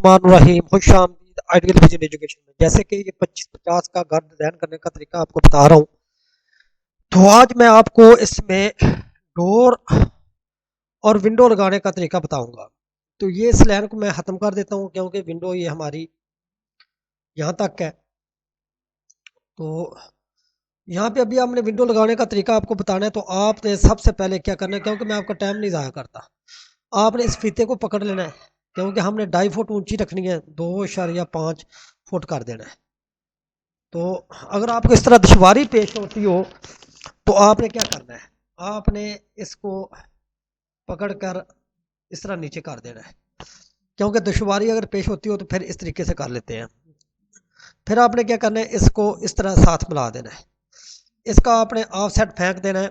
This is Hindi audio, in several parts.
बिस्मिल्लाहिर्रहमानिर्रहीम। खुश आमदीद आइडियल विजन एजुकेशन में। जैसे कि ये 25-50 का घर डिजाइन करने का तरीका आपको बता रहा हूँ, तो आज मैं आपको इसमें डोर और विंडो लगाने का तरीका बताऊंगा। तो ये इस लाइन को मैं ख़त्म कर देता हूँ क्योंकि विंडो ये हमारी यहाँ तक है। तो यहाँ पे अभी हमने विंडो लगाने का तरीका आपको बताना है। तो आपने सबसे पहले क्या करना है, क्योंकि मैं आपका टाइम नहीं ज़ाया करता, आपने इस फीते को पकड़ लेना है क्योंकि हमने 2.5 फुट ऊंची रखनी है, 2.5 फुट कर देना है। तो अगर आपको इस तरह दुश्वारी पेश होती हो तो आपने क्या करना है, आपने इसको पकड़ कर इस तरह नीचे कर देना है। क्योंकि दुश्वारी अगर पेश होती हो तो फिर इस तरीके से कर लेते हैं। फिर आपने क्या करना है, इसको इस तरह साथ मिला देना है। इसका आपने ऑफ सेट फेंक देना है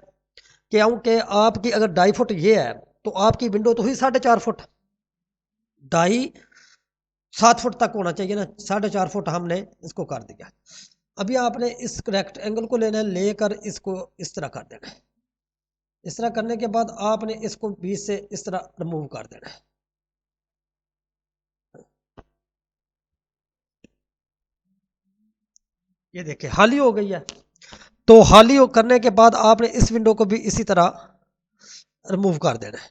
क्योंकि आपकी अगर 2.5 फुट ये है तो आपकी विंडो तो हुई 4.5 फुट, 2.5 7 फुट तक होना चाहिए ना। 4.5 फुट हमने इसको कर दिया। अभी आपने इस करेक्ट एंगल को लेना है, लेकर इसको इस तरह कर देना है। इस तरह करने के बाद आपने इसको बीच से इस तरह रिमूव कर देना है। ये देखिए हाली हो गई है। तो हाली करने के बाद आपने इस विंडो को भी इसी तरह रिमूव कर देना है।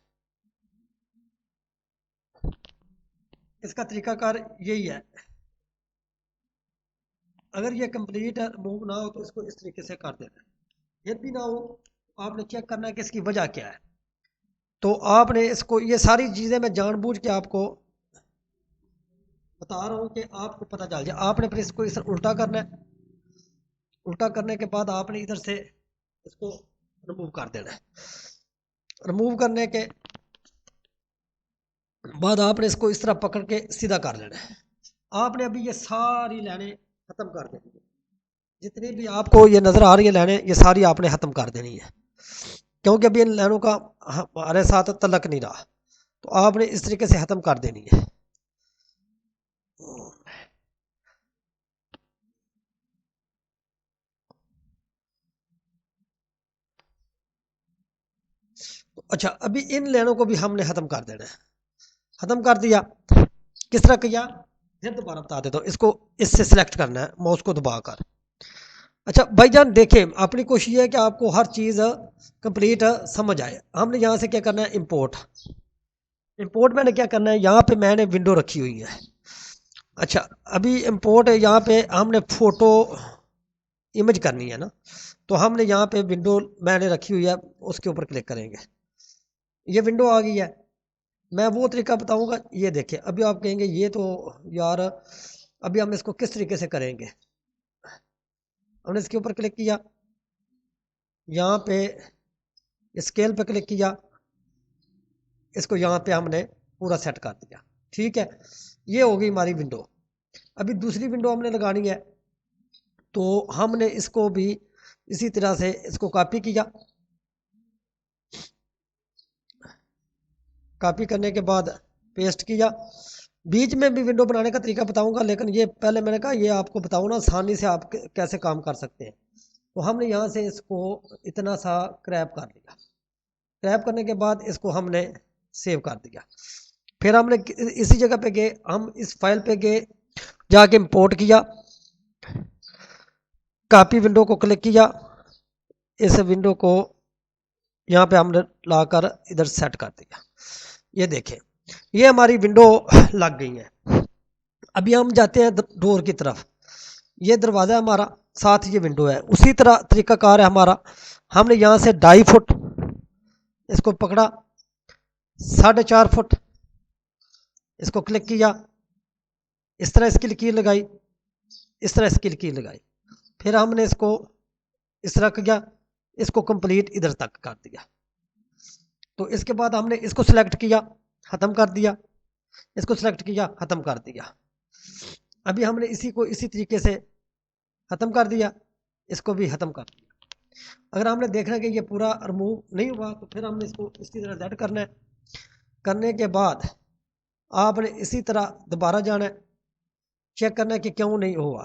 इसका तरीकाकार यही है। अगर ये कंप्लीट रिमूव ना हो तो इसको इस तरीके से कर देना है। यदि ना हो आपने चेक करना है कि इसकी वजह क्या है। तो आपने इसको, ये सारी चीज़ें मैं जानबूझ के आपको बता रहा हूँ कि आपको पता चल जाए। आपने फिर इसको इस उल्टा करना है। उल्टा करने के बाद आपने इधर से इसको रिमूव कर देना है। रिमूव करने के बाद आपने इसको इस तरह पकड़ के सीधा कर लेना है। आपने अभी ये सारी लाइनें ख़त्म कर देनी है। जितनी भी आपको ये नज़र आ रही है लाइनें, ये सारी आपने ख़त्म कर देनी है क्योंकि अभी इन लाइनों का हमारे साथ तलक नहीं रहा। तो आपने इस तरीके से ख़त्म कर देनी है। तो अच्छा, अभी इन लाइनों को भी हमने ख़त्म कर देना है। ख़त्म कर दिया, किस तरह किया फिर दोबारा बता देता हूँ। इसको इससे सिलेक्ट करना है माउस को दबाकर। अच्छा भाईजान देखें, अपनी कोशिश है कि आपको हर चीज़ कंप्लीट समझ आए। हमने यहाँ से क्या करना है, इंपोर्ट। इंपोर्ट मैंने क्या करना है, यहाँ पे मैंने विंडो रखी हुई है। अच्छा, अभी इंपोर्ट है, यहाँ पे हमने फ़ोटो इमेज करनी है ना। तो हमने यहाँ पे विंडो मैंने रखी हुई है, उसके ऊपर क्लिक करेंगे। ये विंडो आ गई है। मैं वो तरीका बताऊंगा। ये देखिए, अभी आप कहेंगे ये तो यार, अभी हम इसको किस तरीके से करेंगे। हमने इसके ऊपर क्लिक किया, यहाँ पे स्केल पे क्लिक किया, इसको यहाँ पे हमने पूरा सेट कर दिया। ठीक है, ये हो गई हमारी विंडो। अभी दूसरी विंडो हमने लगानी है, तो हमने इसको भी इसी तरह से इसको कॉपी किया। कॉपी करने के बाद पेस्ट किया। बीच में भी विंडो बनाने का तरीका बताऊंगा, लेकिन ये पहले मैंने कहा ये आपको बताऊँ ना आसानी से आप कैसे काम कर सकते हैं। तो हमने यहाँ से इसको इतना सा क्रैप कर लिया। क्रैप करने के बाद इसको हमने सेव कर दिया। फिर हमने इसी जगह पे गए, हम इस फाइल पे गए, जाके इंपोर्ट किया, कॉपी विंडो को क्लिक किया, इस विंडो को यहाँ पे हमने लाकर इधर सेट कर दिया। ये देखें, ये हमारी विंडो लग गई है। अभी हम जाते हैं डोर की तरफ। ये दरवाज़ा है हमारा, साथ ये विंडो है। उसी तरह तरीकाकार है हमारा। हमने यहाँ से 2.5 फुट इसको पकड़ा, 4.5 फुट इसको क्लिक किया, इस तरह इसकी लकीर लगाई, इस तरह इसकी लकीर लगाई। फिर हमने इसको इस तरह किया, इसको कंप्लीट इधर तक कर दिया। तो इसके बाद हमने इसको सिलेक्ट किया, ख़त्म कर दिया, इसको सिलेक्ट किया, ख़त्म कर दिया। अभी हमने इसी को इसी तरीके से ख़त्म कर दिया, इसको भी ख़त्म कर दिया। अगर हमने देखना है कि ये पूरा रिमूव नहीं हुआ तो फिर हमने इसको इसी तरह सेट करना है। करने के बाद आपने इसी तरह दोबारा जाना है, चेक करना है कि क्यों नहीं हुआ।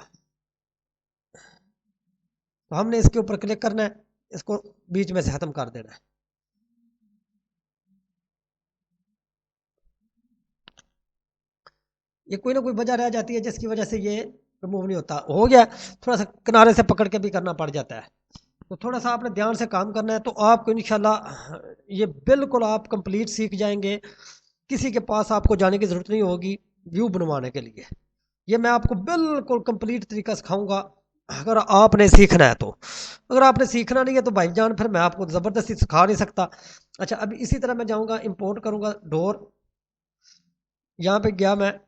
तो हमने इसके ऊपर क्लिक करना है, इसको बीच में से ख़त्म कर देना है। ये कोई ना कोई वजह रह जाती है जिसकी वजह से ये रिमूव नहीं होता। हो गया, थोड़ा सा किनारे से पकड़ के भी करना पड़ जाता है। तो थोड़ा सा आपने ध्यान से काम करना है, तो आपको इंशाल्लाह ये बिल्कुल आप कंप्लीट सीख जाएंगे। किसी के पास आपको जाने की ज़रूरत नहीं होगी व्यू बनवाने के लिए। ये मैं आपको बिल्कुल कंप्लीट तरीका सिखाऊंगा, अगर आपने सीखना है तो। अगर आपने सीखना नहीं है तो भाईजान फिर मैं आपको ज़बरदस्ती सिखा नहीं सकता। अच्छा, अभी इसी तरह मैं जाऊंगा, इंपोर्ट करूंगा डोर। यहाँ पे गया मैं,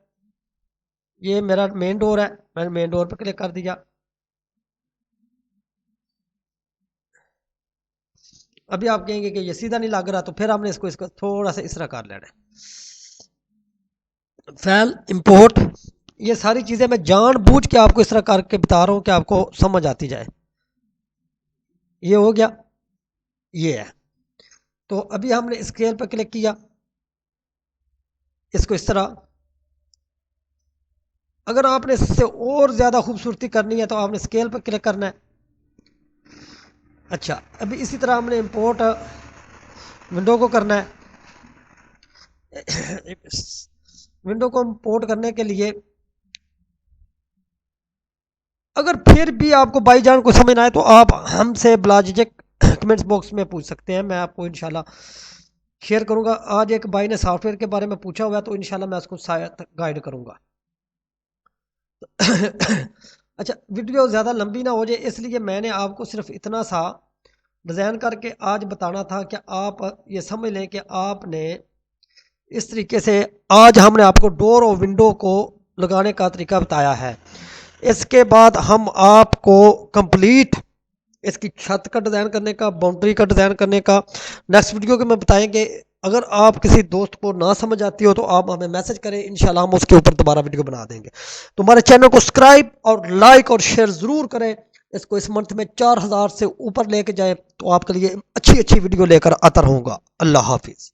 ये मेरा मेन डोर है, मैंने मेन डोर पर क्लिक कर दिया। अभी आप कहेंगे कि ये सीधा नहीं लग रहा, तो फिर हमने इसको थोड़ा सा इस तरह कर लेना है। फाइल इंपोर्ट, ये सारी चीज़ें मैं जानबूझ के आपको इस तरह करके बता रहा हूँ कि आपको समझ आती जाए। ये हो गया, ये है। तो अभी हमने स्केल पर क्लिक किया, इसको इस तरह। अगर आपने इससे और ज़्यादा खूबसूरती करनी है तो आपने स्केल पर क्लिक करना है। अच्छा, अभी इसी तरह हमने इंपोर्ट विंडो को करना है। विंडो को इंपोर्ट करने के लिए अगर फिर भी आपको बाईजान को समझ ना आए तो आप हमसे ब्लाजिक कमेंट्स बॉक्स में पूछ सकते हैं, मैं आपको इंशाल्लाह शेयर करूंगा। आज एक भाई ने सॉफ्टवेयर के बारे में पूछा हुआ है, तो इंशाल्लाह मैं उसको शायद गाइड करूंगा। अच्छा, वीडियो ज़्यादा लंबी ना हो जाए इसलिए मैंने आपको सिर्फ इतना सा डिज़ाइन करके आज बताना था कि आप ये समझ लें कि आपने इस तरीके से आज हमने आपको डोर और विंडो को लगाने का तरीका बताया है। इसके बाद हम आपको कंप्लीट इसकी छत का डिज़ाइन करने का, बाउंड्री का डिज़ाइन करने का नेक्स्ट वीडियो के में बताएंगे। अगर आप किसी दोस्त को ना समझ आती हो तो आप हमें मैसेज करें, इंशाल्लाह हम उसके ऊपर दोबारा वीडियो बना देंगे। तो हमारे चैनल को सब्सक्राइब और लाइक और शेयर ज़रूर करें। इसको इस मंथ में 4000 से ऊपर लेके जाए तो आपके लिए अच्छी अच्छी वीडियो लेकर आता रहूँगा। अल्लाह हाफिज़।